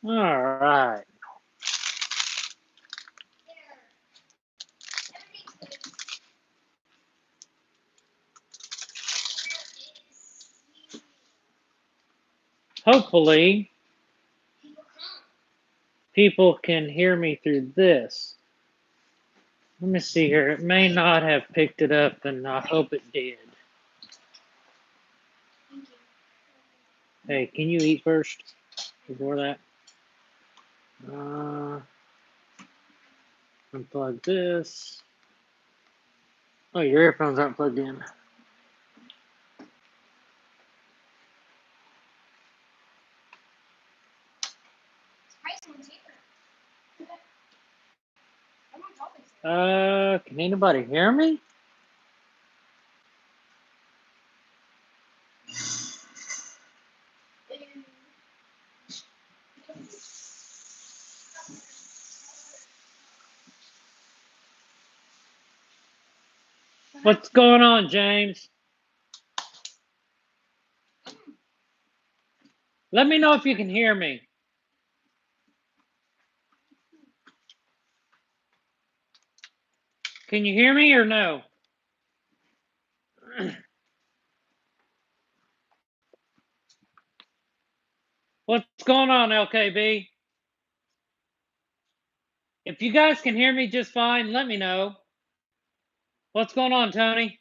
All right. Hopefully, people can hear me through this. Let me see here. It may not have picked it up, and I hope it did. Hey, can you eat first before that? Unplug this. Oh, your earphones aren't plugged in. Can anybody hear me? What's going on, James? Let me know if you can hear me. Can you hear me or no? What's going on, LKB? If you guys can hear me just fine, let me know. What's going on, Tony?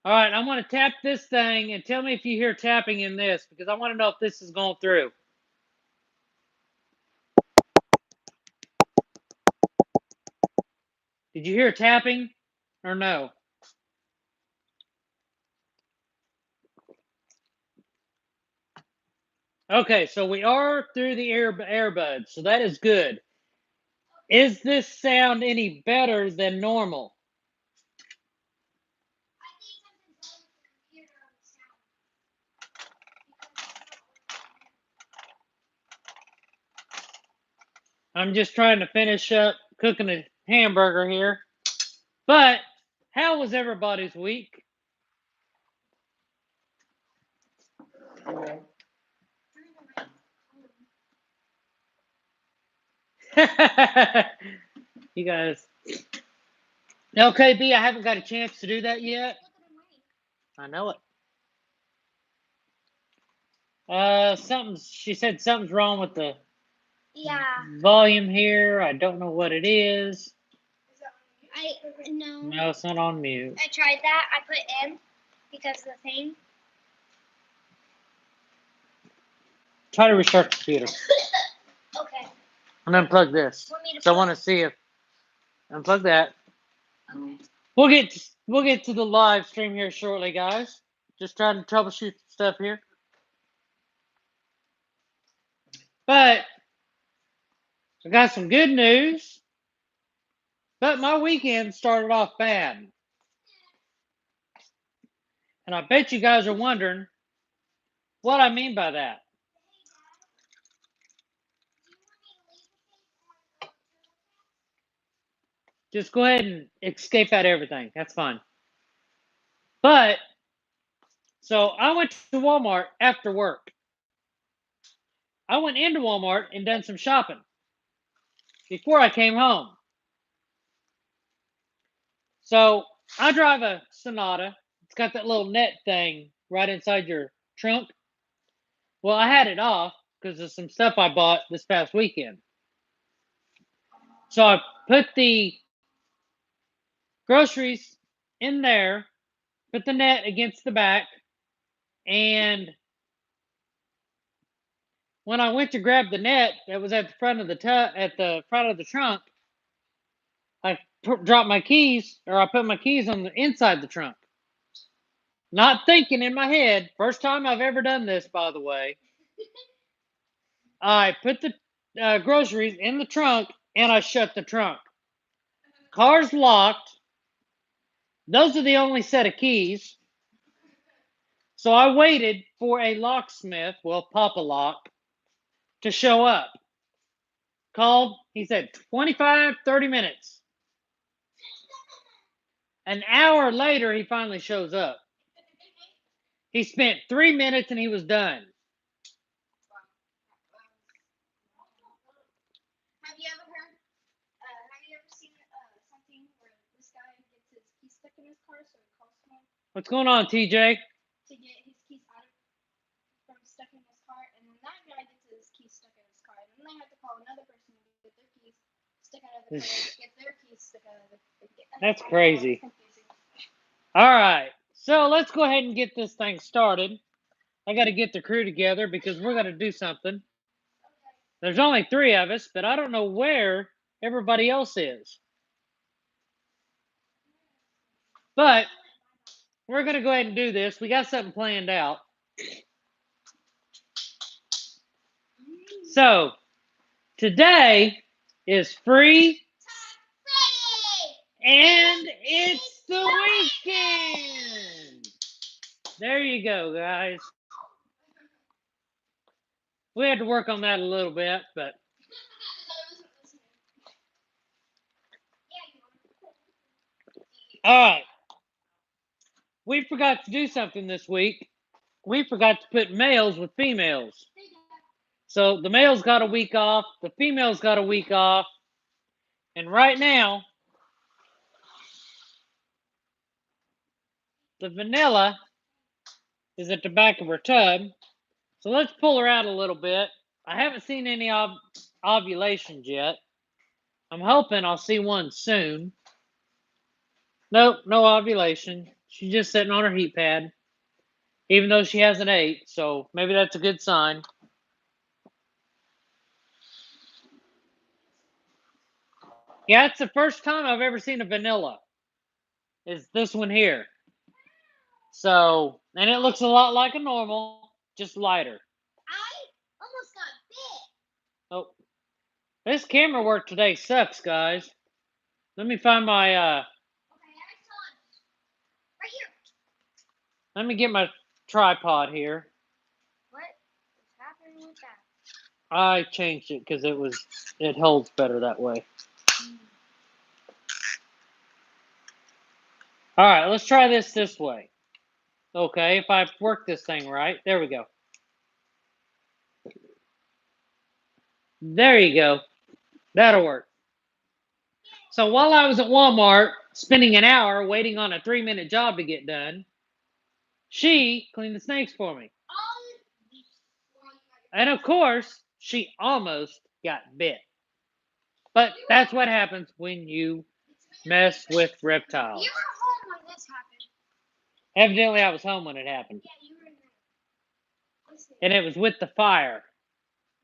All right, I'm going to tap this thing and tell me if you hear tapping in this, because I want to know if this is going through. Did you hear tapping or no? Okay, so we are through the earbuds, so that is good. Is this sound any better than normal? I'm just trying to finish up cooking a hamburger here. But how was everybody's week? You guys. LKB, I haven't got a chance to do that yet. I know it. She said something's wrong with the volume here. I don't know what it is. No, it's not on mute. I tried that. I put in because of the thing. Try to restart the computer. Okay. And unplug this. So I want to see if unplug that. We'll get to the live stream here shortly, guys. Just trying to troubleshoot stuff here. But I got some good news. But my weekend started off bad. And I bet you guys are wondering what I mean by that. Just go ahead and escape out everything. That's fine. But, so I went to Walmart after work. I went into Walmart and done some shopping before I came home. So I drive a Sonata. It's got that little net thing right inside your trunk. Well, I had it off because of some stuff I bought this past weekend. So I put the groceries in there, put the net against the back, and when I went to grab the net that was at the front of the trunk, I dropped my keys, or I put my keys on the inside the trunk. Not thinking in my head, first time I've ever done this, by the way. I put the groceries in the trunk and I shut the trunk. Car's locked. Those are the only set of keys. So I waited for a locksmith, well, Papa Lock, to show up. Called, he said 25, 30 minutes. An hour later, he finally shows up. He spent 3 minutes and he was done. in his car, so he calls someone What's going on, TJ? to get his keys out of from stuck in his car, and then that guy gets his keys stuck in his car, and then they have to call another person to get their keys stuck out of the car, get their keys stuck out of the car. That's crazy. All right, so let's go ahead and get this thing started. I got to get the crew together because we're going to do something. There's only 3 of us, but I don't know where everybody else is. But we're going to go ahead and do this. We got something planned out. So, today is free, and it's the weekend. There you go, guys. We had to work on that a little bit, but all right. We forgot to do something this week. We forgot to put males with females. So the males got a week off, the females got a week off, and right now, the vanilla is at the back of her tub. So let's pull her out a little bit. I haven't seen any ovulations yet. I'm hoping I'll see one soon. Nope, no ovulation. She's just sitting on her heat pad, even though she hasn't ate, so maybe that's a good sign. Yeah, it's the first time I've ever seen a vanilla. Is this one here. So, and it looks a lot like a normal, just lighter. I almost got bit. Oh, this camera work today sucks, guys. Let me find my, Okay, I saw it. Right here. let me get my tripod here. What is happening with that? I changed it because it holds better that way. All right, let's try this way. Okay, if I work this thing right, there we go. There you go. That'll work. So while I was at Walmart spending an hour waiting on a 3-minute job to get done, she cleaned the snakes for me. And of course, she almost got bit. But that's what happens when you mess with reptiles. You were home when this happened. Evidently, I was home when it happened. Yeah, you were in there. And it was with the fire.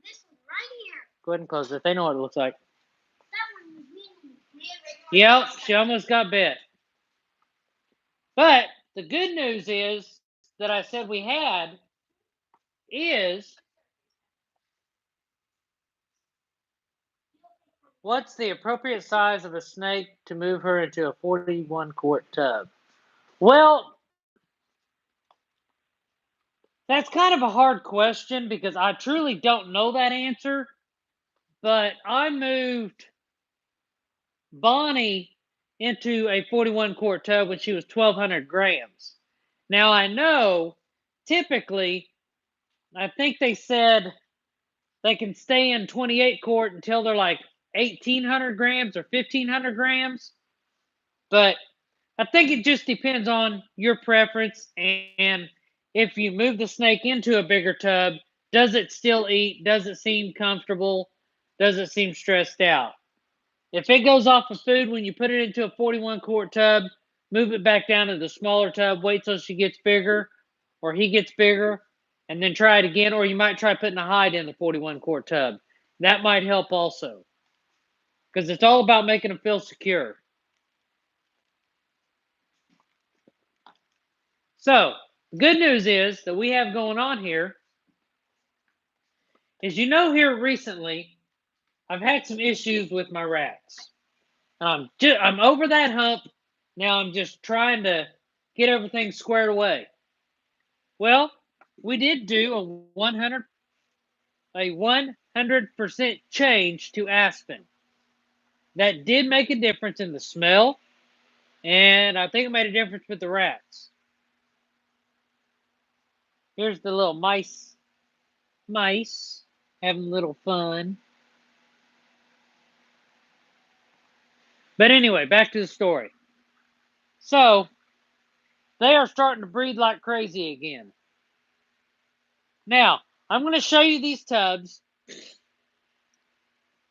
This one right here. Go ahead and close it. They know what it looks like. That one was me. Yep, she almost got bit. But the good news is that I said we had is what's the appropriate size of a snake to move her into a 41-quart tub? Well, that's kind of a hard question because I truly don't know that answer. But I moved Bonnie into a 41-quart tub when she was 1,200 grams. Now I know typically, I think they said they can stay in 28 quart until they're like 1,800 grams or 1,500 grams. But I think it just depends on your preference. And if you move the snake into a bigger tub, does it still eat? Does it seem comfortable? Does it seem stressed out? If it goes off of food when you put it into a 41-quart tub, move it back down to the smaller tub, wait till she gets bigger or he gets bigger, and then try it again. Or you might try putting a hide in the 41-quart tub. That might help also because it's all about making them feel secure. So, the good news is that we have going on here is here recently, I've had some issues with my rats. I'm over that hump. Now I'm just trying to get everything squared away. Well, we did do a 100% change to Aspen. That did make a difference in the smell, and I think it made a difference with the rats. Here's the little mice having a little fun. But anyway, back to the story. So they are starting to breed like crazy again. Now, I'm going to show you these tubs.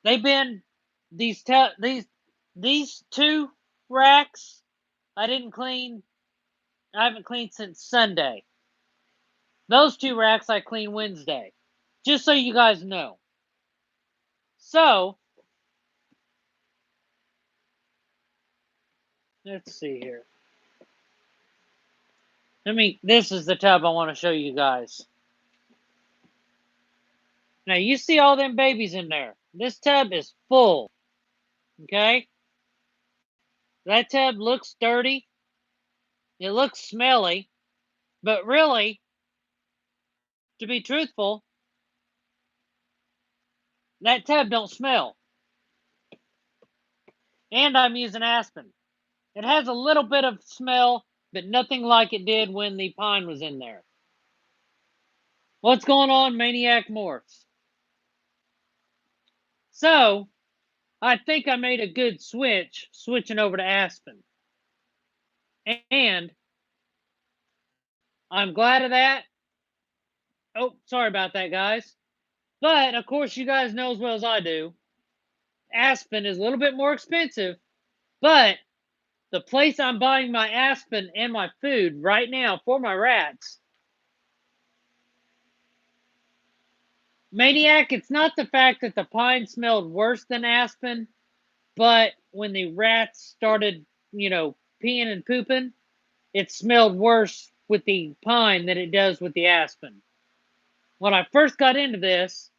They've been these two racks I didn't clean. I haven't cleaned since Sunday. Those two racks I cleaned Wednesday. Just so you guys know. So, let's see here. This is the tub I want to show you guys. Now, you see all them babies in there. This tub is full. Okay? That tub looks dirty. It looks smelly. But really, to be truthful, that tub don't smell. And I'm using aspen. It has a little bit of smell, but nothing like it did when the pine was in there. What's going on, Maniac Morphs? So, I think I made a good switching over to aspen. And I'm glad of that. Oh, sorry about that, guys. But, of course, you guys know as well as I do, aspen is a little bit more expensive, but the place I'm buying my aspen and my food right now for my rats, Maniac, it's not the fact that the pine smelled worse than aspen, but when the rats started, peeing and pooping, it smelled worse with the pine than it does with the aspen. When I first got into this,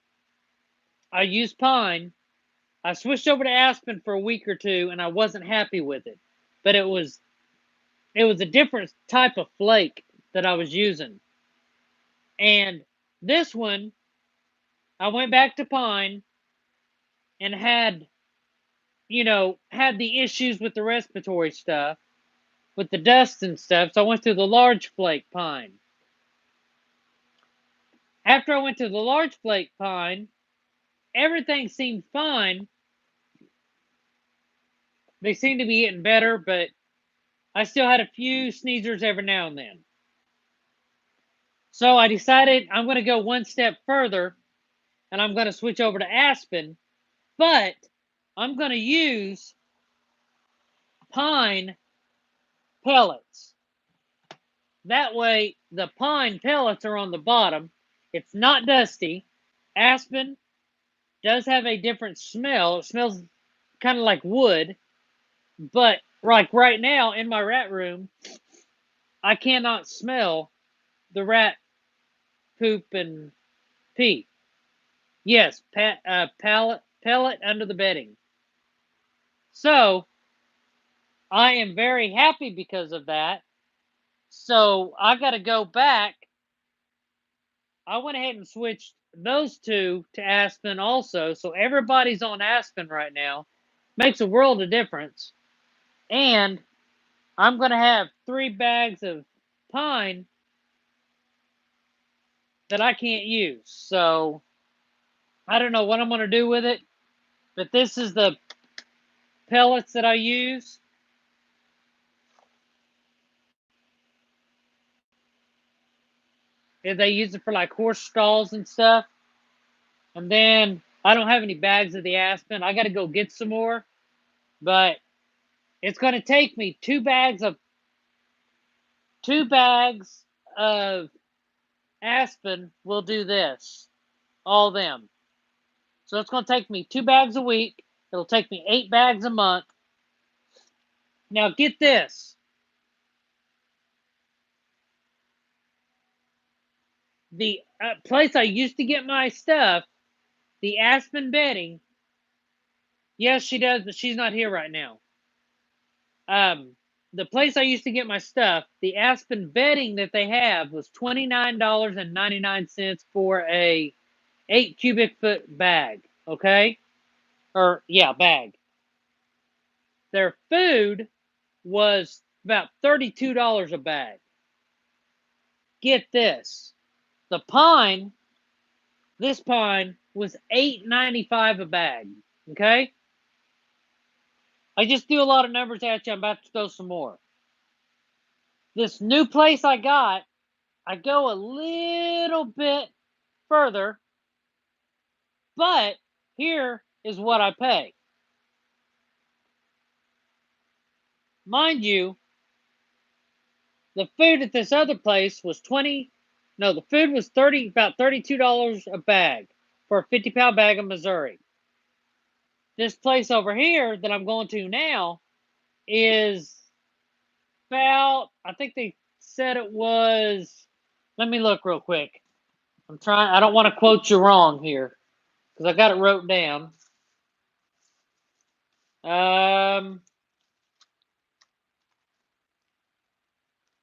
I used pine. I switched over to aspen for a week or two, and I wasn't happy with it. But it was a different type of flake that I was using. And this one, I went back to pine and had the issues with the respiratory stuff, with the dust and stuff. So I went to the large flake pine. After I went to the large flake pine, everything seemed fine. They seemed to be getting better, but I still had a few sneezers every now and then. So I decided I'm going to go one step further, and I'm going to switch over to aspen, but I'm going to use pine pellets. That way, the pine pellets are on the bottom. It's not dusty. Aspen does have a different smell. It smells kind of like wood, but like right now in my rat room, I cannot smell the rat poop and pee. Yes, pellet under the bedding. So I am very happy because of that. So I got to go back. I went ahead and switched those two to aspen also. So everybody's on aspen right now. Makes a world of difference. And I'm going to have 3 bags of pine that I can't use. So I don't know what I'm going to do with it. But this is the pellets that I use. And they use it for like horse stalls and stuff. And then I don't have any bags of the aspen. I got to go get some more. But it's going to take me 2 bags of aspen will do this. All them. So it's going to take me 2 bags a week. It'll take me 8 bags a month. Now get this. The place I used to get my stuff, the aspen bedding, yes, she does, but she's not here right now. The place I used to get my stuff, the aspen bedding that they have was $29.99 for a 8 cubic foot bag. Okay? Or yeah, bag. Their food was about $32 a bag. Get this. The pine, this pine was $8.95 a bag. Okay? I just threw a lot of numbers at you. I'm about to throw some more. This new place I got, I go a little bit further, but here is what I pay. Mind you, the food at this other place was the food was about $32 a bag for a 50-pound bag of Missouri. This place over here that I'm going to now is about, I think they said it was, let me look real quick. I don't want to quote you wrong here because I got it wrote down.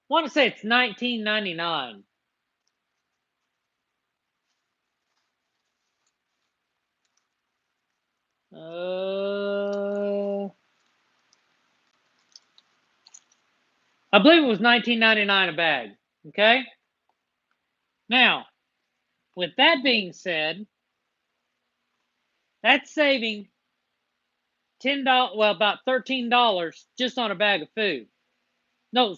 Want to say it's $19.99. I believe it was $19.99 a bag. Okay. Now, with that being said, that's saving $10, well, about $13 just on a bag of food. No,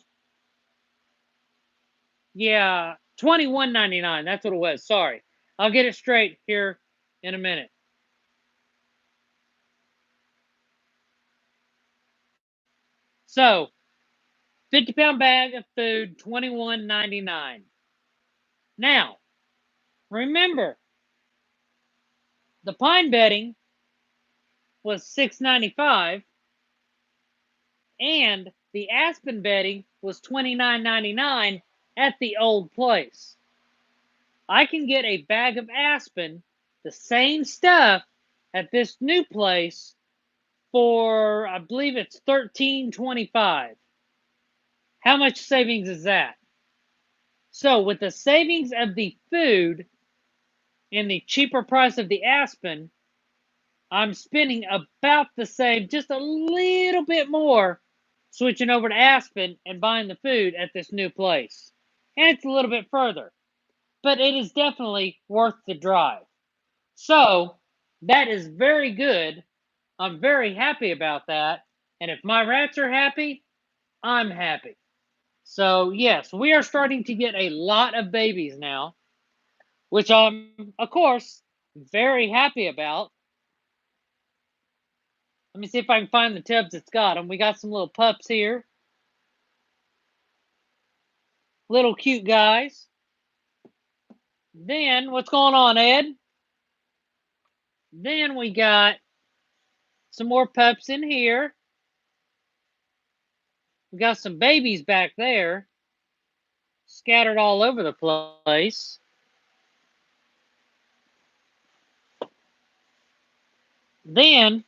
yeah, $21.99. That's what it was. Sorry, I'll get it straight here in a minute. So, 50-pound bag of food, $21.99. Now, remember, the pine bedding was $6.95, and the aspen bedding was $29.99 at the old place. I can get a bag of aspen, the same stuff, at this new place for, I believe it's $13.25. How much savings is that? So with the savings of the food and the cheaper price of the aspen, I'm spending about the same, just a little bit more, switching over to aspen and buying the food at this new place. And it's a little bit further, but it is definitely worth the drive. So that is very good. I'm very happy about that. And if my rats are happy, I'm happy. So, yes, we are starting to get a lot of babies now, which I'm, of course, very happy about. Let me see if I can find the tubs that's got them. We got some little pups here. Little cute guys. Then, what's going on, Ed? Then we got some more pups in here. We got some babies back there, scattered all over the place. Then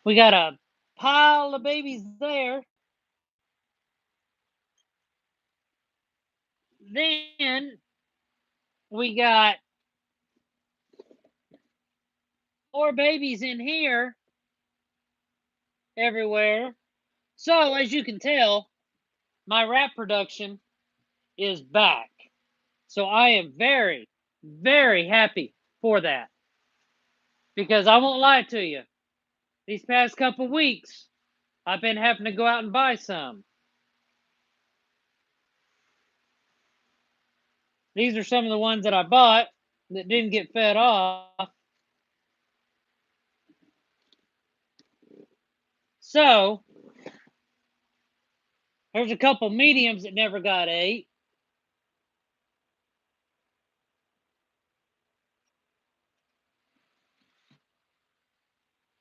we got a pile of babies there. Then we got more babies in here everywhere. So, as you can tell, my rat production is back. So, I am very, very happy for that. Because I won't lie to you, these past couple weeks, I've been having to go out and buy some. These are some of the ones that I bought that didn't get fed off. So, there's a couple mediums that never got ate.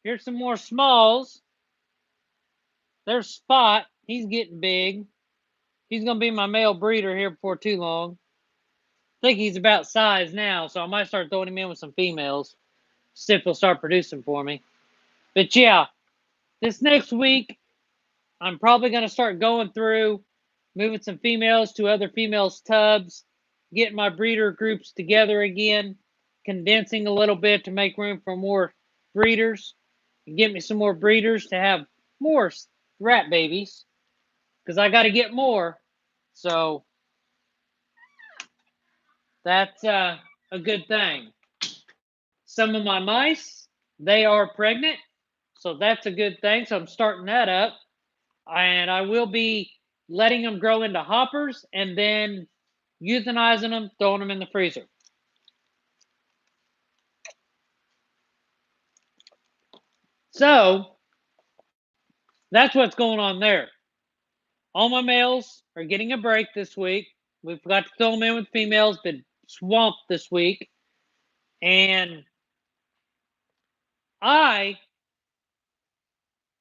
Here's some more smalls. There's Spot. He's getting big. He's going to be my male breeder here before too long. I think he's about size now, so I might start throwing him in with some females. See if he'll start producing for me. But yeah, this next week, I'm probably going to start going through, moving some females to other females' tubs, getting my breeder groups together again, condensing a little bit to make room for more breeders, and get me some more breeders to have more rat babies, because I got to get more. So that's a good thing. Some of my mice, they are pregnant, so that's a good thing. So I'm starting that up, and I will be letting them grow into hoppers, and then euthanizing them, throwing them in the freezer. So that's what's going on there. All my males are getting a break this week. We forgot to fill them in with females, been swamped this week. And a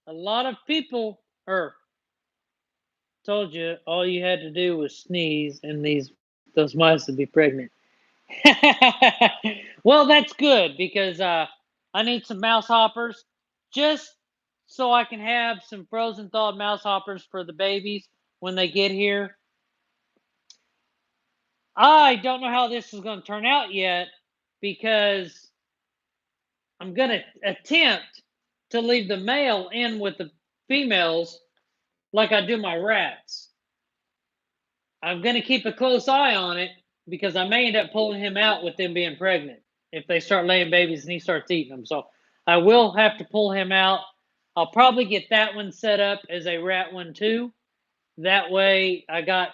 lot of people told you all you had to do was sneeze and those mice would be pregnant. Well, that's good because I need some mouse hoppers just so I can have some frozen thawed mouse hoppers for the babies when they get here. I don't know how this is going to turn out yet because I'm going to attempt to leave the male in with the females like I do my rats. I'm going to keep a close eye on it because I may end up pulling him out with them being pregnant if they start laying babies and he starts eating them. So I will have to pull him out. I'll probably get that one set up as a rat one too. That way I got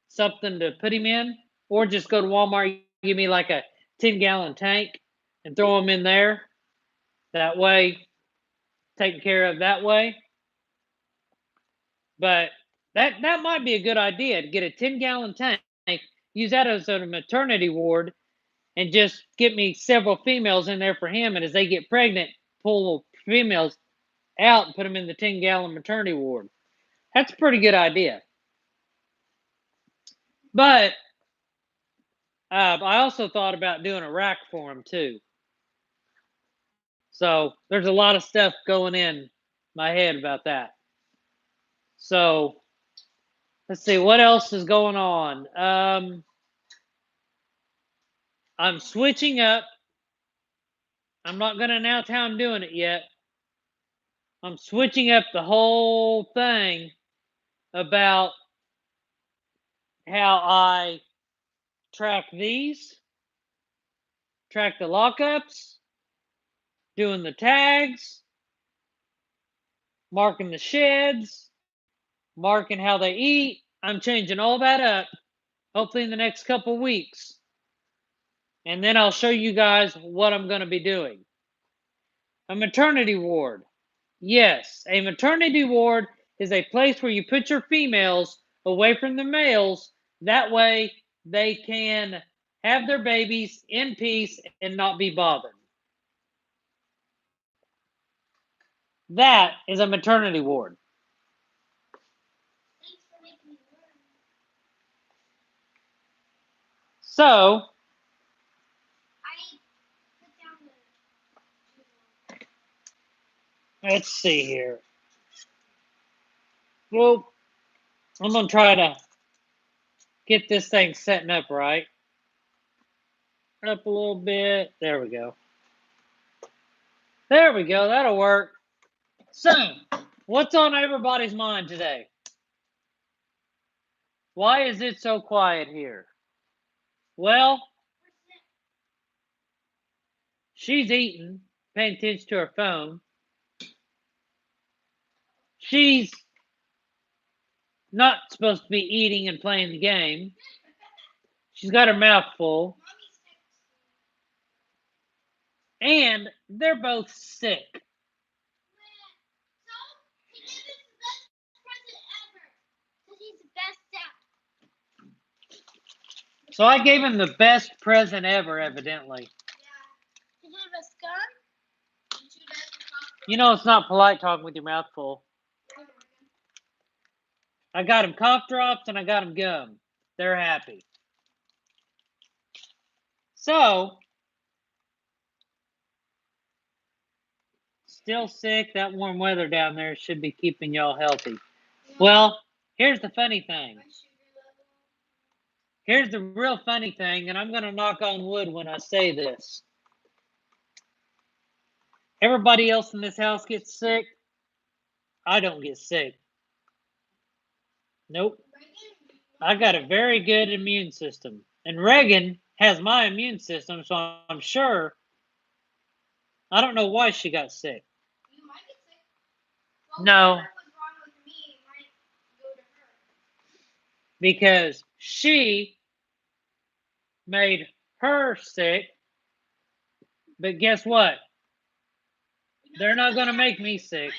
something to put him in, or just go to Walmart, give me like a 10-gallon tank and throw him in there. That way, taken care of that way. But that might be a good idea to get a 10-gallon tank, use that as a maternity ward, and just get me several females in there for him. And as they get pregnant, pull females out and put them in the 10-gallon maternity ward. That's a pretty good idea. But I also thought about doing a rack for him too. So there's a lot of stuff going in my head about that. So let's see what else is going on. I'm switching up. I'm not going to announce how I'm doing it yet. I'm switching up the whole thing about how I track these, track the lockups, doing the tags, marking the sheds, marking how they eat. I'm changing all that up, hopefully in the next couple weeks. And then I'll show you guys what I'm going to be doing. A maternity ward. Yes, a maternity ward is a place where you put your females away from the males. That way they can have their babies in peace and not be bothered. That is a maternity ward. So, let's see here. Well, I'm going to try to get this thing setting up right. Up a little bit. There we go. There we go. That'll work. So, what's on everybody's mind today? Why is it so quiet here? Well, she's eating, paying attention to her phone. She's not supposed to be eating and playing the game. She's got her mouth full. And they're both sick. So I gave him the best present ever, evidently. Yeah. Did you have a skunk? You know it's not polite talking with your mouth full. I got him cough drops and I got him gum. They're happy. So, still sick. That warm weather down there should be keeping y'all healthy. Yeah. Well, here's the funny thing. Here's the real funny thing, and I'm going to knock on wood when I say this. Everybody else in this house gets sick. I don't get sick. Nope. I got a very good immune system. And Reagan has my immune system, so I'm sure. I don't know why she got sick. You might get sick. Well, no. what's wrong with me might go to her. because she made her sick. But guess what? They're not going to make me sick.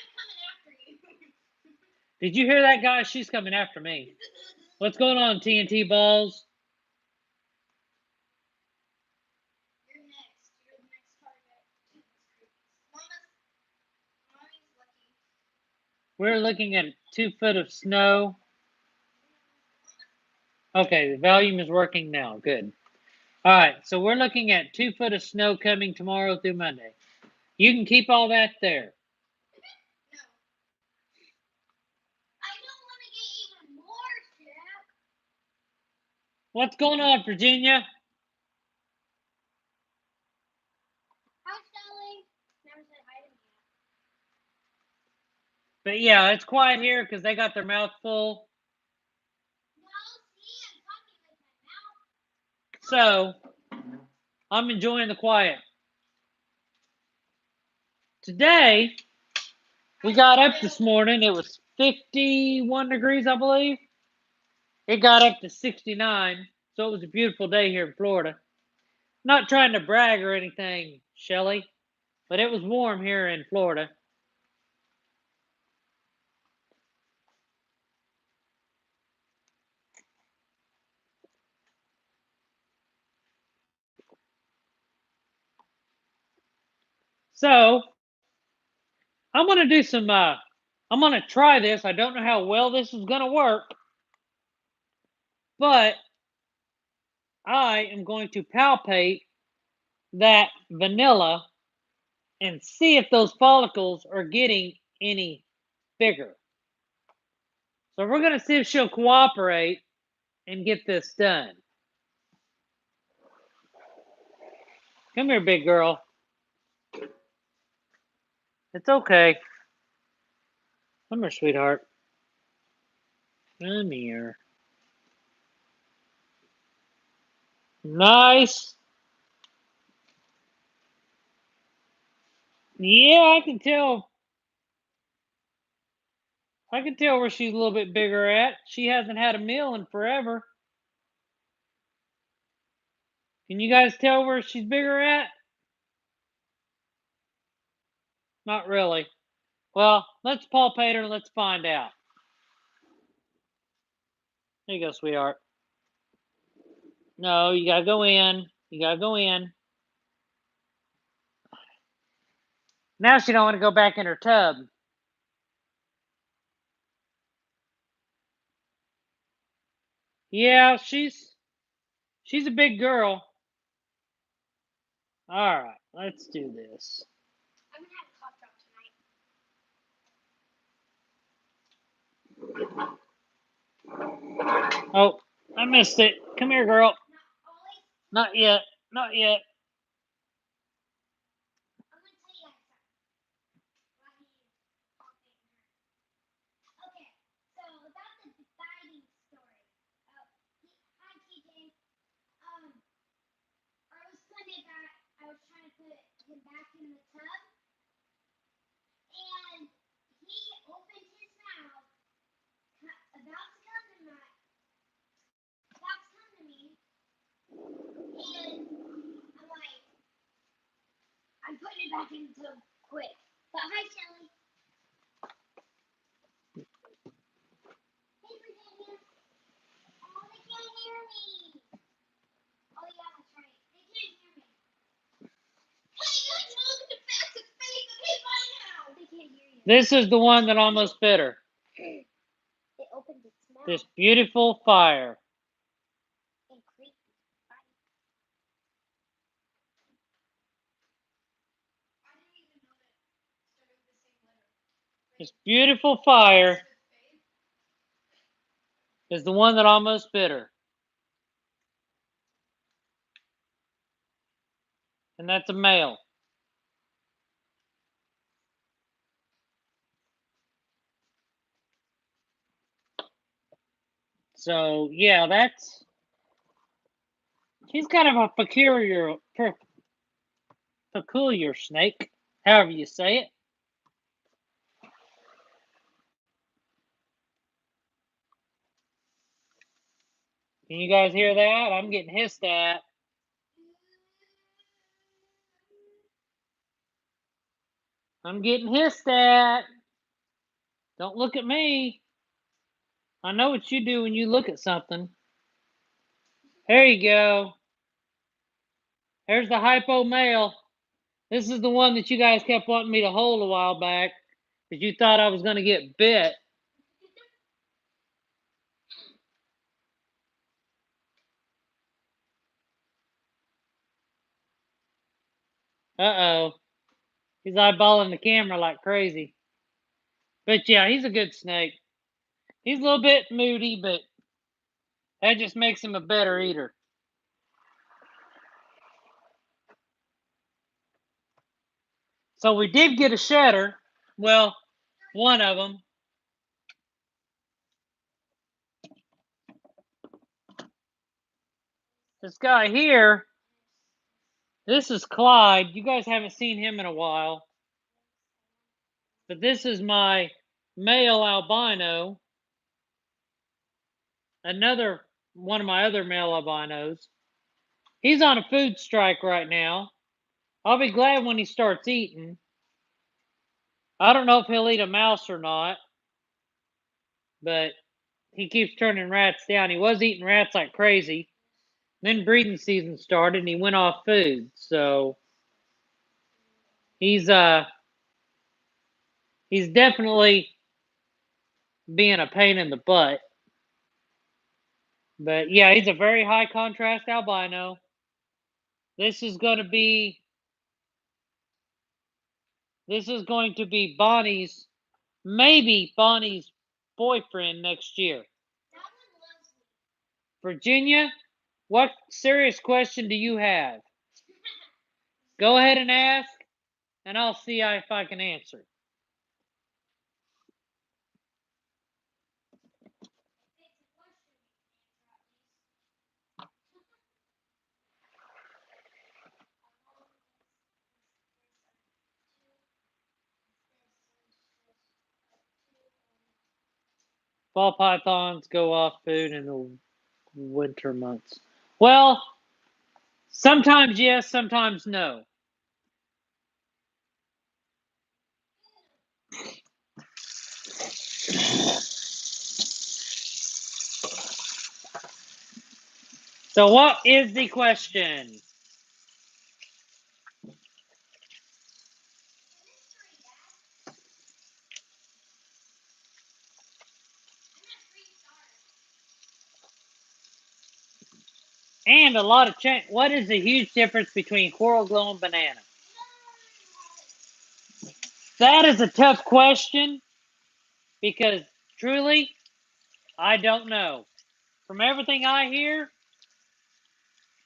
Did you hear that, guy? She's coming after me. What's going on, TNT balls? You're next. You're the next target. Mommy's lucky. We're looking at 2 foot of snow. Okay, the volume is working now. Good. All right, so we're looking at 2 foot of snow coming tomorrow through Monday. You can keep all that there. No. I don't want to get even more, Jack. What's going on, Virginia? Hi, Shelly. Never said hi to me yet. But yeah, it's quiet here because they got their mouth full. No, see, I'm talking with my mouth. So I'm enjoying the quiet. Today, we got up this morning. It was 51 degrees, I believe. It got up to 69, so it was a beautiful day here in Florida. Not trying to brag or anything, Shelly, but it was warm here in Florida. So I'm gonna do some. I'm gonna try this. I don't know how well this is gonna work, but I am going to palpate that vanilla and see if those follicles are getting any bigger. So we're gonna see if she'll cooperate and get this done. Come here, big girl. It's okay. Come here, sweetheart. Come here. Nice. Yeah, I can tell. I can tell where she's a little bit bigger at. She hasn't had a meal in forever. Can you guys tell where she's bigger at? Not really. Well, let's palpate her and let's find out. There you go, sweetheart. No, you gotta go in. You gotta go in. Now she don't want to go back in her tub. Yeah, she's a big girl. All right, let's do this. I'm gonna have a cough drop tonight. Oh, I missed it. Come here, girl. Not always. Not yet. Not yet. I'm gonna tell you guys something. Okay, so about the diving story. Oh, hi TJ. I was putting it back. I was trying to put him back in the tub, and he opened his mouth, about to come to me, and I'm like, I'm putting it back in the tub quick. But hi, Shelly. Hey, Virginia. Oh, they can't hear me. Oh yeah, that's right. They can't hear me. Hey, you talking to fast and face. Okay, bye now. They can't hear you. This is the one that almost bit her. It opened its mouth. This beautiful fire. And creepy. Bye. I didn't even know that started with the same letter. This beautiful fire is the one that almost bit her. And that's a male. So, yeah, she's kind of a peculiar snake, however you say it. Can you guys hear that? I'm getting hissed at. I'm getting hissed at. Don't look at me. I know what you do when you look at something. There you go. There's the hypo male. This is the one that you guys kept wanting me to hold a while back because you thought I was going to get bit. Uh-oh. He's eyeballing the camera like crazy. But yeah, he's a good snake. He's a little bit moody, but that just makes him a better eater. So we did get a shedder. Well, one of them. This guy here, this is Clyde. You guys haven't seen him in a while. But this is my male albino. Another one of my other male albinos. He's on a food strike right now. I'll be glad when he starts eating. I don't know if he'll eat a mouse or not, but he keeps turning rats down. He was eating rats like crazy. Then breeding season started and he went off food. So he's definitely being a pain in the butt. But yeah, he's a very high contrast albino. This is going to be Bonnie's, maybe Bonnie's boyfriend next year. Virginia, what serious question do you have? Go ahead and ask, and I'll see if I can answer. Ball pythons go off food in the winter months. Well, sometimes yes, sometimes no. So what is the question? And a lot of change. What is the huge difference between coral glow and banana? That is a tough question because truly, I don't know. From everything I hear,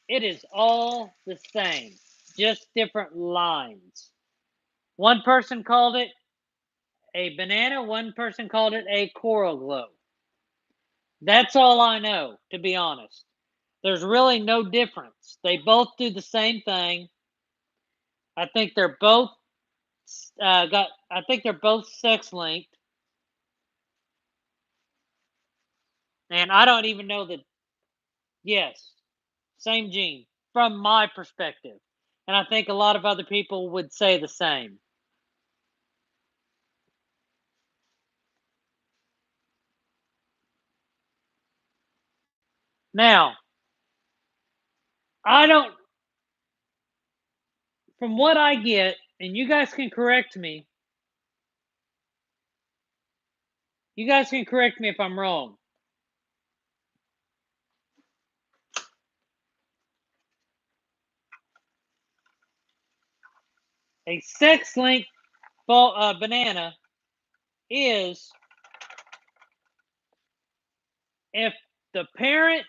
it is all the same, just different lines. One person called it a banana, one person called it a coral glow. That's all I know, to be honest. There's really no difference. They both do the same thing. I think they're both I think they're both sex linked, and I don't even know that. Yes, same gene from my perspective, and I think a lot of other people would say the same. Now, I don't. From what I get, and you guys can correct me. You guys can correct me if I'm wrong. A sex-linked banana is if the parent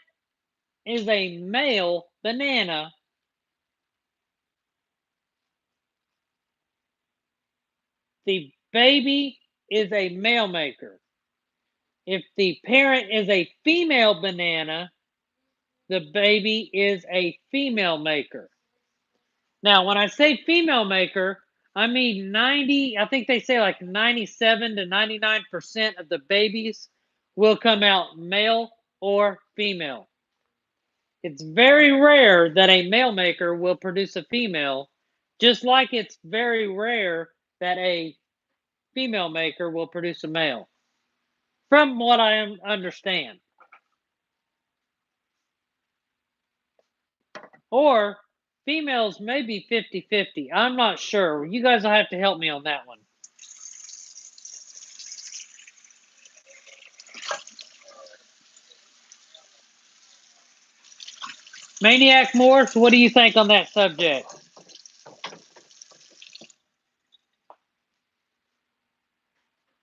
is a male banana, the baby is a male maker. If the parent is a female banana, the baby is a female maker. Now, when I say female maker, I mean 90, I think they say like 97 to 99% of the babies will come out male or female. It's very rare that a male maker will produce a female, just like it's very rare that a female maker will produce a male, from what I understand. Or females may be 50-50. I'm not sure. You guys will have to help me on that one. Maniac Morse, what do you think on that subject?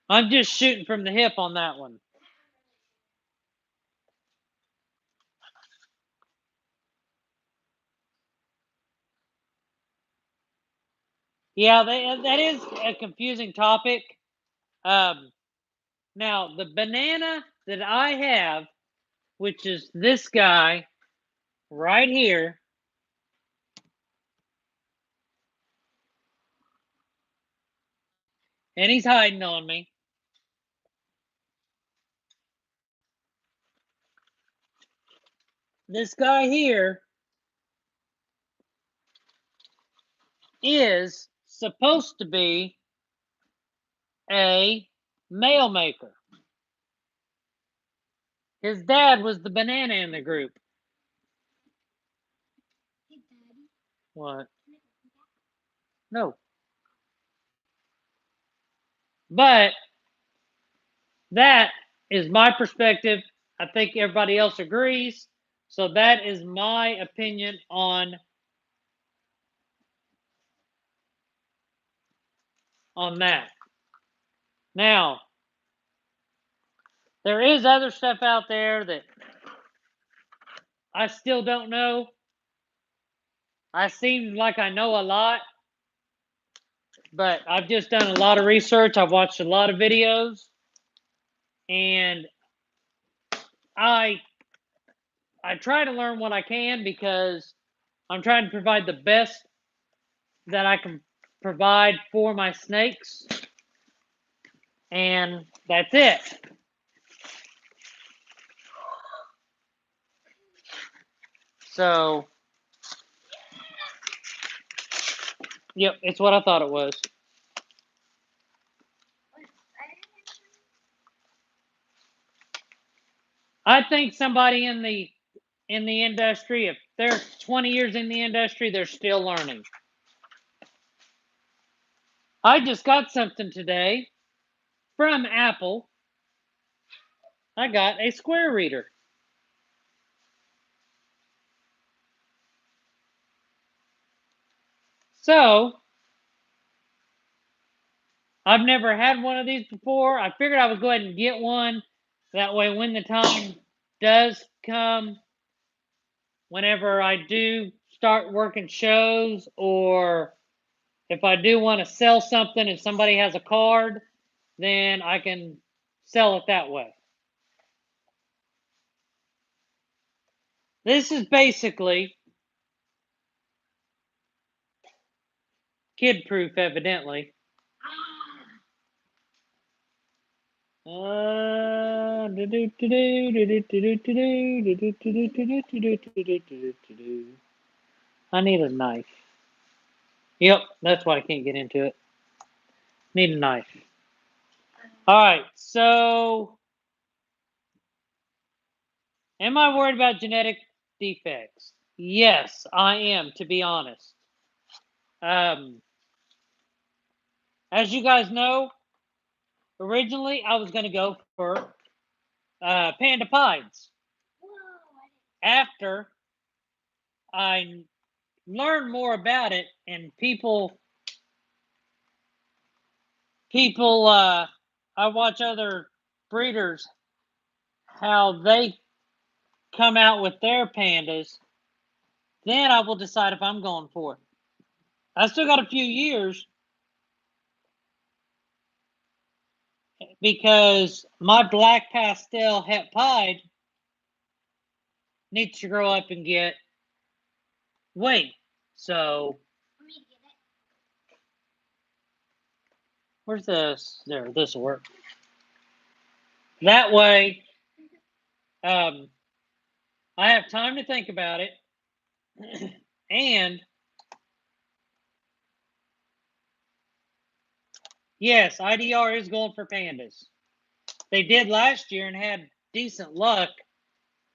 I'm just shooting from the hip on that one. Yeah, that is a confusing topic. Now, the banana that I have, which is this guy right here, and he's hiding on me. This guy here is supposed to be a male maker. His dad was the banana in the group. Hey, Daddy. What? No. But that is my perspective. I think everybody else agrees. So that is my opinion on that. Now, there is other stuff out there that I still don't know. I seem like I know a lot, but I've just done a lot of research. I've watched a lot of videos, and I try to learn what I can because I'm trying to provide the best that I can provide for my snakes, and that's it. So, yep, it's what I thought it was. I think somebody in the industry, if they're 20 years in the industry, they're still learning. I just got something today from Apple. I got a square reader. So, I've never had one of these before. I figured I would go ahead and get one. That way, when the time does come, whenever I do start working shows, or if I do want to sell something and somebody has a card, then I can sell it that way. This is basically kid proof, evidently. I need a knife. Yep, that's why I can't get into it. Need a knife. All right, so am I worried about genetic defects? Yes, I am, to be honest. As you guys know, originally I was going to go for panda pieds. After I learned more about it, and people, I watch other breeders, how they come out with their pandas, then I will decide if I'm going for it. I still got a few years because my black pastel het pied needs to grow up and get weight. So, where's this? There, this will work. That way, I have time to think about it. And yes, IDR is going for pandas. They did last year and had decent luck,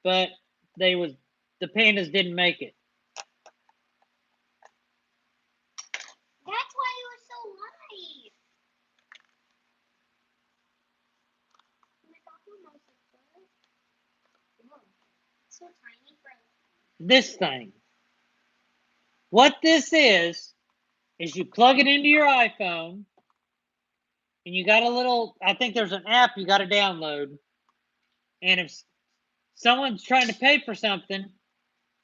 but the pandas didn't make it. That's why it was so light. So tiny for This thing. What this is you plug it into your iPhone, and you got a little, I think there's an app you got to download. And if someone's trying to pay for something,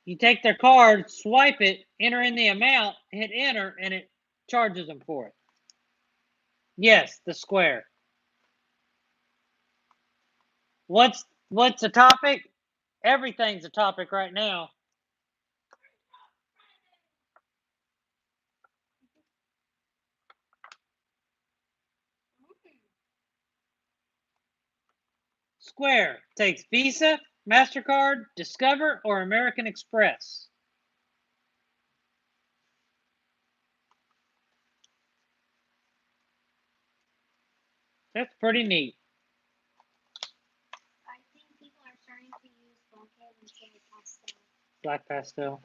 you take their card, swipe it, enter in the amount, hit enter, and it charges them for it. Yes, the Square. What's a topic? Everything's a topic right now. Square takes Visa, MasterCard, Discover, or American Express. That's pretty neat. I think people are starting to use blackhead instead of pastel. Black pastel.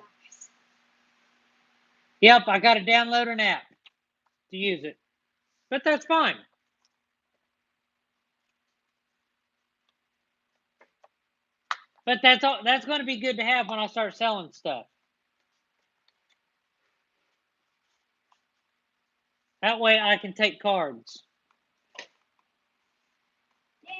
Yep, I got to download an app to use it. But that's fine. But that's going to be good to have when I start selling stuff. That way I can take cards. Yay!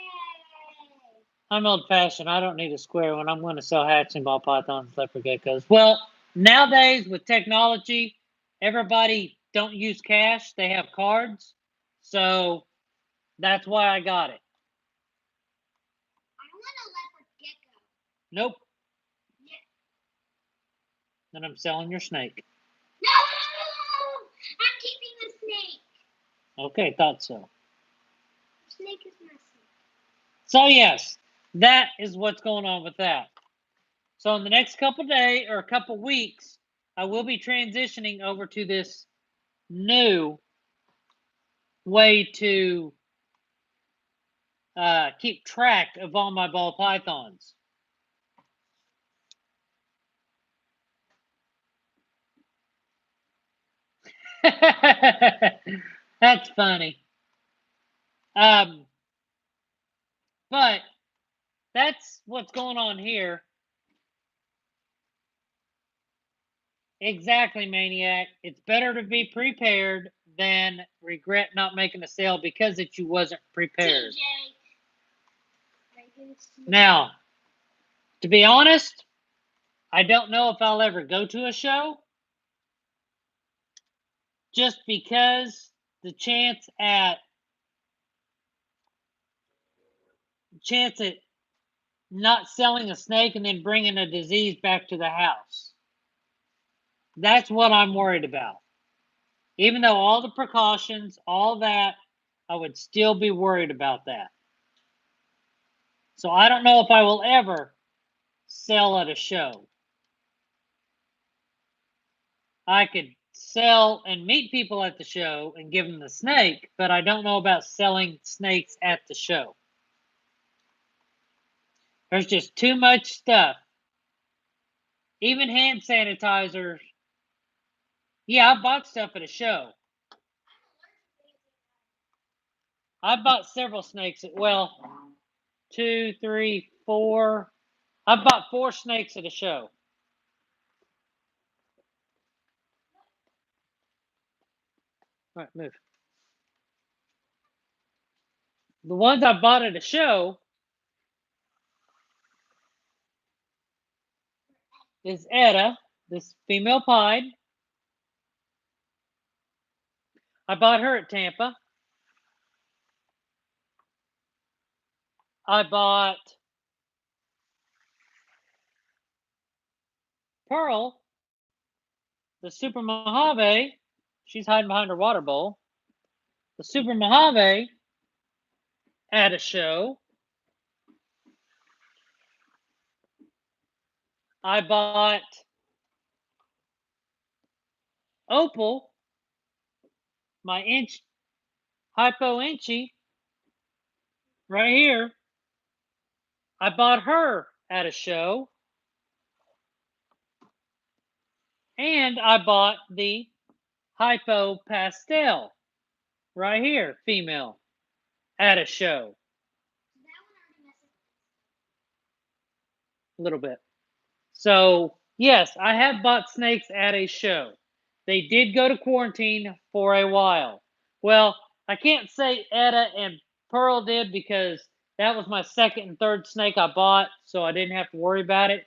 I'm old-fashioned. I don't need a Square when I'm going to sell hatching ball pythons, leopard geckos. Well, nowadays with technology, everybody don't use cash. They have cards. So that's why I got it. I want a leopard gecko. Nope. Yeah. Then I'm selling your snake. No! I'm keeping the snake. Okay, thought so. The snake is my snake. So yes, that is what's going on with that. So in the next couple days or a couple weeks, I will be transitioning over to this new way to keep track of all my ball pythons. That's funny. But that's what's going on here. Exactly, Maniac. It's better to be prepared than regret not making a sale because you wasn't prepared. Now, to be honest, I don't know if I'll ever go to a show just because the chance at not selling a snake and then bringing a disease back to the house. That's what I'm worried about. Even though all the precautions, all that, I would still be worried about that. So I don't know if I will ever sell at a show. I could sell and meet people at the show and give them the snake, but I don't know about selling snakes at the show. There's just too much stuff. Even hand sanitizers. Yeah, I bought stuff at a show. I bought several snakes at, 2, 3, 4. I bought 4 snakes at a show. All right, move. The ones I bought at a show is Etta, this female pied. I bought her at Tampa. I bought Pearl, the Super Mojave. She's hiding behind her water bowl. The Super Mojave at a show. I bought Opal, my hypo inchy, right here. I bought her at a show, and I bought the hypo pastel right here, female, at a show. A little bit. So, yes, I have bought snakes at a show. They did go to quarantine for a while. Well, I can't say Etta and Pearl did because that was my second and third snake I bought, so I didn't have to worry about it.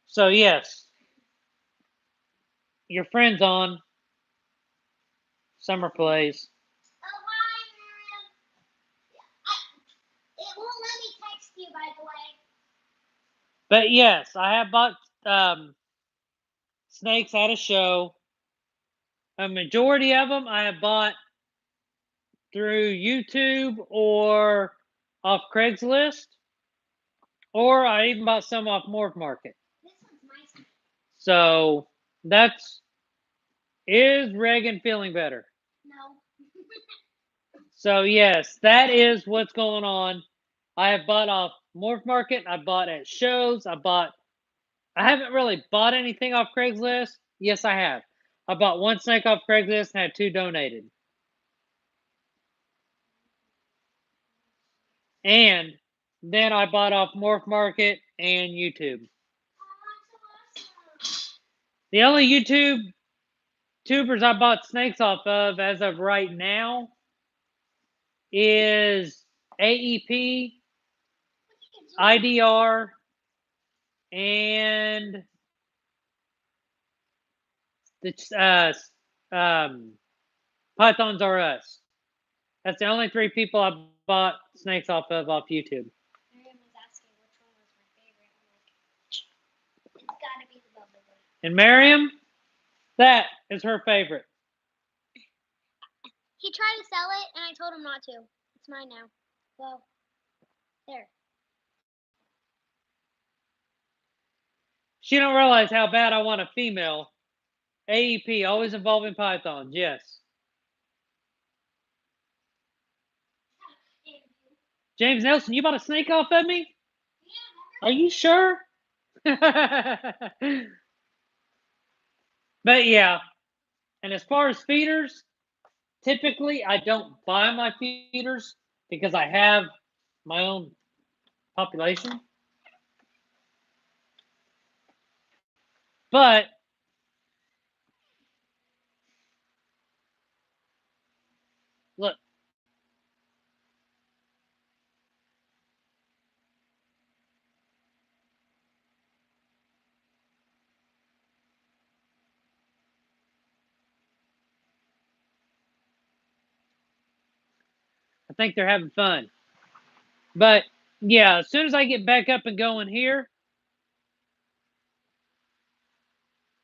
So, yes, your friend's on Summer Plays. Oh, hi, Miriam. It won't let me text you, by the way. But yes, I have bought snakes at a show. A majority of them I have bought through YouTube or off Craigslist, or I even bought some off Morph Market. This one's my snake. So that's is Reagan feeling better? No. So yes, that is what's going on. I have bought off Morph Market. I bought at shows. I haven't really bought anything off Craigslist. Yes, I have. I bought one snake off Craigslist and had two donated. And then I bought off Morph Market and YouTube. The only YouTube tubers I bought snakes off of as of right now is AEP, IDR, and the Pythons R Us. That's the only three people I bought snakes off YouTube. Miriam was asking which one was my favorite. I'm like, it's gotta be the bubble one. And Miriam, that is her favorite. He tried to sell it, and I told him not to. It's mine now. Well, there. She don't realize how bad I want a female. AEP, always involving pythons, yes. James Nelson, you bought a snake off of me? Are you sure? But yeah, and as far as feeders, typically I don't buy my feeders because I have my own population. But look, I think they're having fun. But yeah, as soon as I get back up and going here,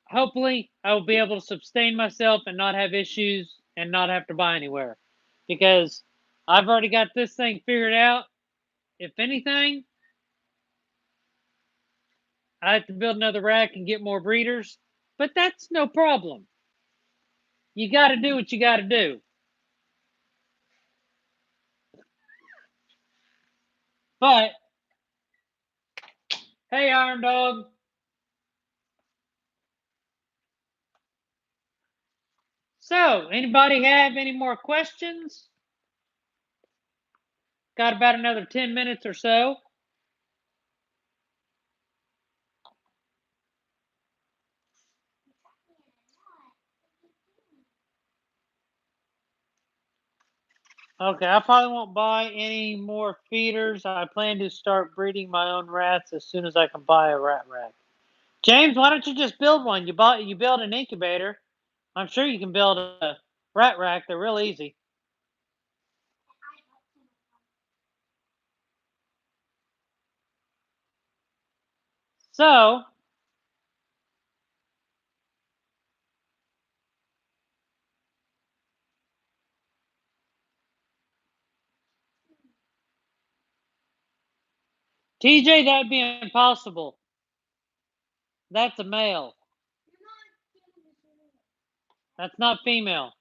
hopefully I will be able to sustain myself and not have issues and not have to buy anywhere. Because I've already got this thing figured out. If anything, I have to build another rack and get more breeders. But that's no problem. You got to do what you got to do. But, hey, Iron Dog. So, anybody have any more questions? Got about another 10 minutes or so. Okay, I probably won't buy any more feeders. I plan to start breeding my own rats as soon as I can buy a rat rack. James, why don't you just build one? You build an incubator. I'm sure you can build a rat rack. They're real easy. So, TJ, that'd be impossible. That's a male. That's not female.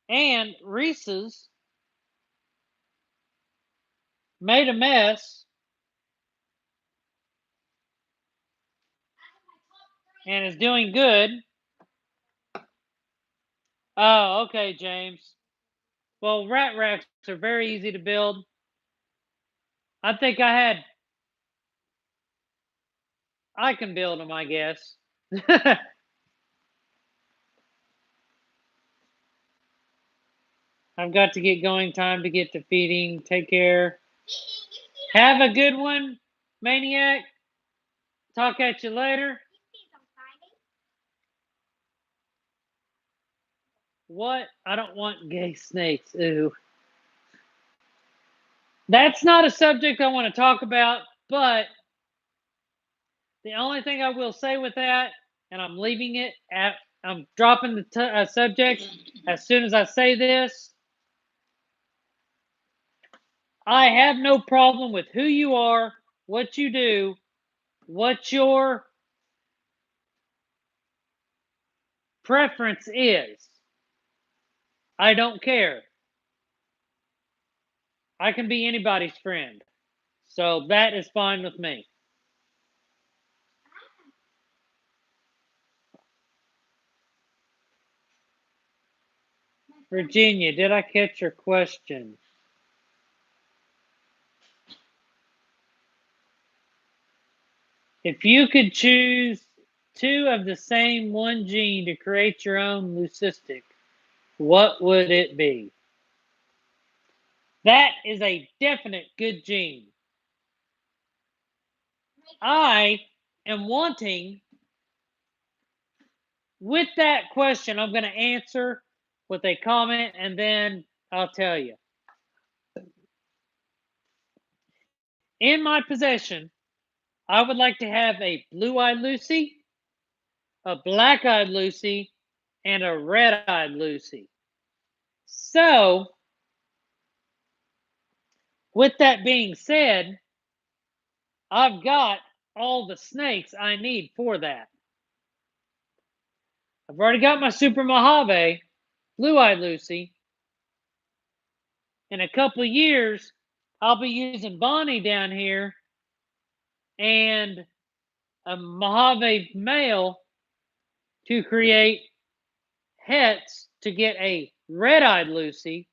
And Reese's made a mess and is doing good. Oh, okay, James. Well, rat racks are very easy to build. I think I can build them, I guess. I've got to get going. Time to get to feeding. Take care. Have a good one, Maniac. Talk at you later. What? I don't want gay snakes. Ooh. That's not a subject I want to talk about, but the only thing I will say with that, and I'm leaving it at, I'm dropping the subject as soon as I say this. I have no problem with who you are, what you do, what your preference is. I don't care. I can be anybody's friend. So that is fine with me. Virginia, did I catch your question? If you could choose two of the same one gene to create your own leucistic, what would it be? That is a definite good gene. I am wanting, with that question, I'm going to answer with a comment and then I'll tell you. In my possession, I would like to have a blue-eyed Lucy, a black-eyed Lucy, and a red-eyed Lucy. So, with that being said, I've got all the snakes I need for that. I've already got my Super Mojave, blue-eyed Lucy. In a couple of years, I'll be using Bonnie down here and a Mojave male to create hets to get a red-eyed Lucy.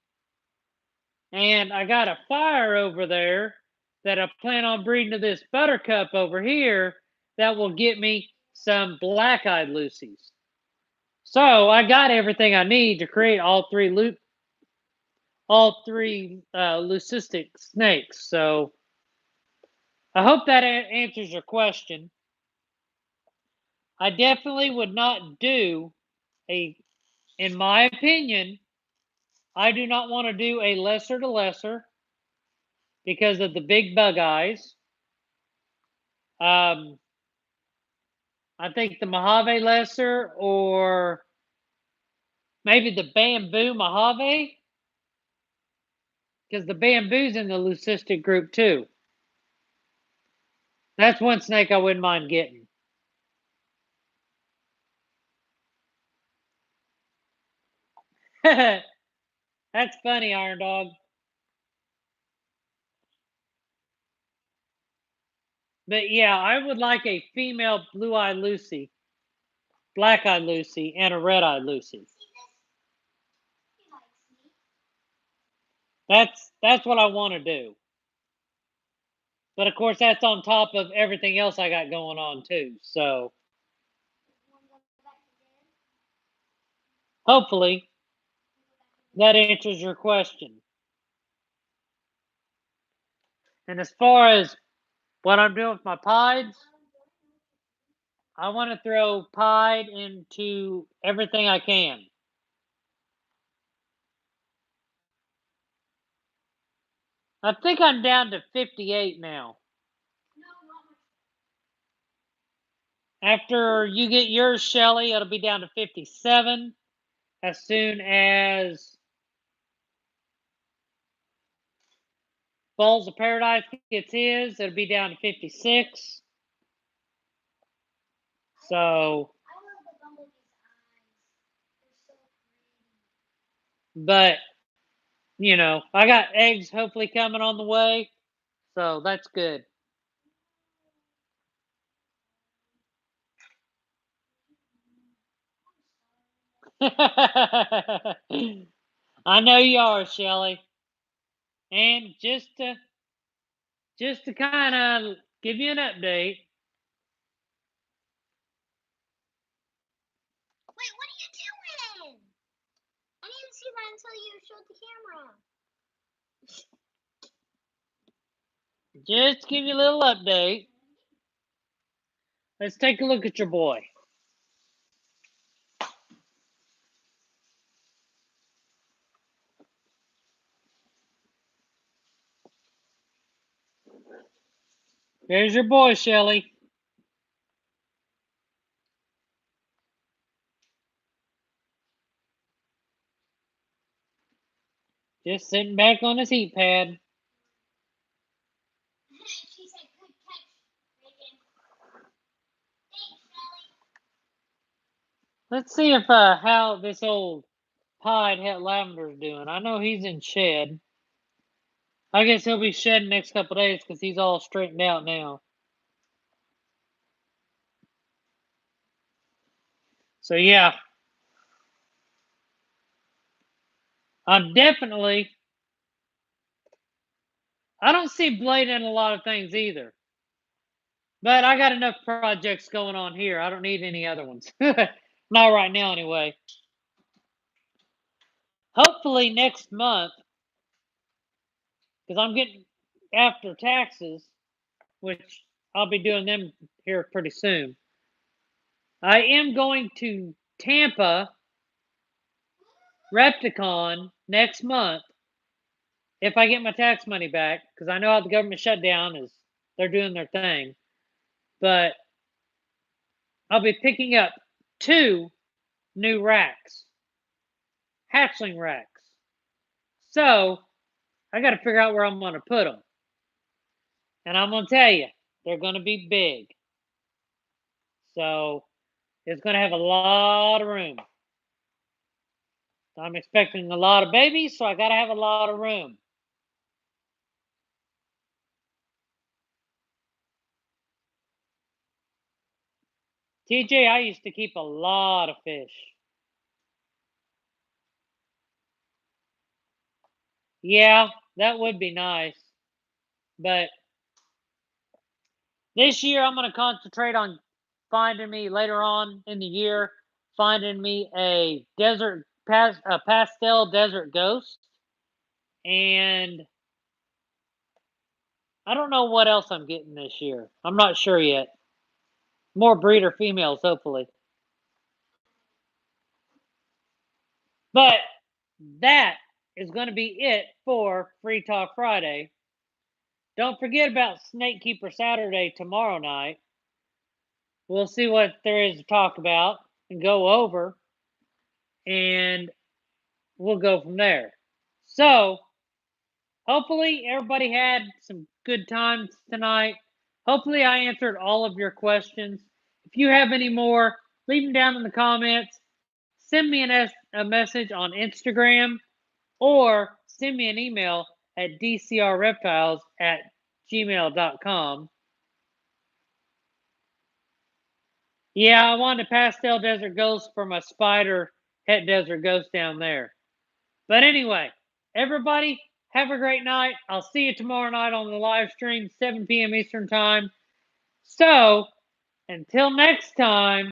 And I got a fire over there that I plan on breeding to this buttercup over here that will get me some black-eyed Lucies. So I got everything I need to create all three leucistic snakes. So I hope that answers your question. I definitely would not do in my opinion, I do not want to do a lesser to lesser because of the big bug eyes. I think the Mojave lesser or maybe the bamboo Mojave because the bamboo's in the leucistic group too. That's one snake I wouldn't mind getting. That's funny, Iron Dog. But yeah, I would like a female blue-eyed Lucy, black-eyed Lucy, and a red-eyed Lucy. That's what I want to do. But of course, that's on top of everything else I got going on too. So hopefully that answers your question. And as far as what I'm doing with my pieds, I want to throw pied into everything I can. I think I'm down to 58 now. After you get yours, Shelly, it'll be down to 57 as soon as Balls of Paradise gets his, it'll be down to 56. So, I love the bumblebee's eyes. They're so pretty. but, I got eggs hopefully coming on the way. So that's good. I know you are, Shelly. And just to kind of give you an update. Wait, what are you doing? I didn't see that until you showed the camera. Just to give you a little update. Let's take a look at your boy. There's your boy, Shelly. Just sitting back on his heat pad. She said, "Good catch, Megan." Thanks, Shelly. Let's see if how this old pied het lavender's doing. I know he's in shed. I guess he'll be shedding next couple days because he's all straightened out now. So yeah, I'm definitely. I don't see Blade in a lot of things either, but I got enough projects going on here. I don't need any other ones. Not right now, anyway. Hopefully next month, because I'm getting after taxes, which I'll be doing them here pretty soon. I am going to Tampa Repticon next month if I get my tax money back, because I know how the government shutdown is. They're doing their thing. But I'll be picking up 2 new racks, hatchling racks. So I got to figure out where I'm going to put them. And I'm going to tell you, they're going to be big. So it's going to have a lot of room. I'm expecting a lot of babies, so I got to have a lot of room. TJ, I used to keep a lot of fish. Yeah, that would be nice. But this year I'm going to concentrate on finding me later on in the year, finding me a pastel desert ghost. And I don't know what else I'm getting this year. I'm not sure yet. More breeder females, hopefully. But that is going to be it for Free Talk Friday. Don't forget about Snake Keeper Saturday tomorrow night. We'll see what there is to talk about and go over, and we'll go from there. So, hopefully, everybody had some good times tonight. Hopefully, I answered all of your questions. If you have any more, leave them down in the comments. Send me a message on Instagram or send me an email at dcrreptiles@gmail.com. Yeah, I wanted a pastel desert ghost for my spider het desert ghost down there. But anyway, everybody, have a great night. I'll see you tomorrow night on the live stream, 7 p.m. Eastern Time. So, until next time.